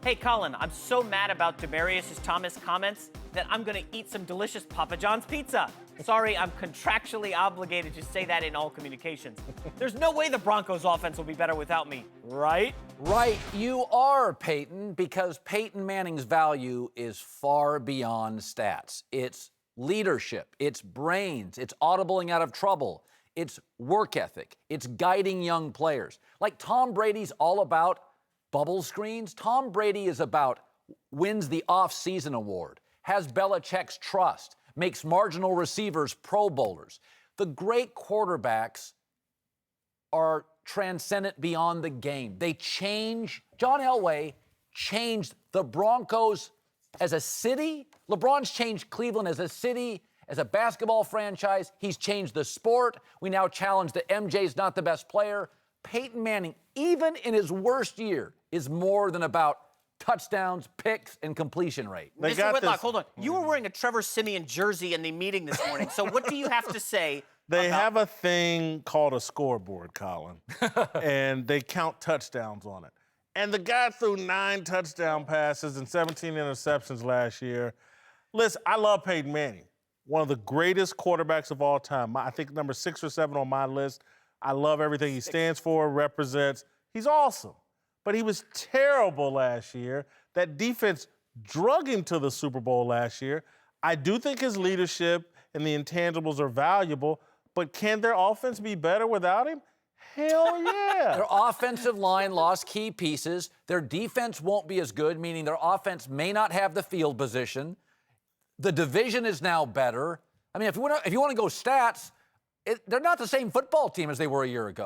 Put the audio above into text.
Hey, Colin, I'm so mad about Demaryius Thomas' comments that I'm going to eat some delicious Papa John's pizza. Sorry, I'm contractually obligated to say that in all communications. There's no way the Broncos offense will be better without me, right? Right, you are, Peyton, because Peyton Manning's value is far beyond stats. It's leadership, it's brains, it's audibling out of trouble, it's work ethic, it's guiding young players. Like Tom Brady's all about bubble screens. Tom Brady is about wins the off-season award, has Belichick's trust, makes marginal receivers Pro Bowlers. The great quarterbacks are transcendent beyond the game. They change. John Elway changed the Broncos as a city. LeBron's changed Cleveland as a city, as a basketball franchise. He's changed the sport. We now challenge that MJ's not the best player. Peyton Manning, even in his worst year, is more than about touchdowns, picks, and completion rate. Mr. Whitlock, hold on. You were wearing a Trevor Siemian jersey in the meeting this morning, so what do you have to say? They have a thing called a scoreboard, Colin, and they count touchdowns on it. And the guy threw 9 touchdown passes and 17 interceptions last year. Listen, I love Peyton Manning, one of the greatest quarterbacks of all time. I think number 6 or 7 on my list. I love everything he stands for, represents. He's awesome. But he was terrible last year. That defense drug him to the Super Bowl last year. I do think his leadership and the intangibles are valuable, but can their offense be better without him? Hell yeah. Their offensive line lost key pieces. Their defense won't be as good, meaning their offense may not have the field position. The division is now better. I mean, if you want to go stats, they're not the same football team as they were a year ago.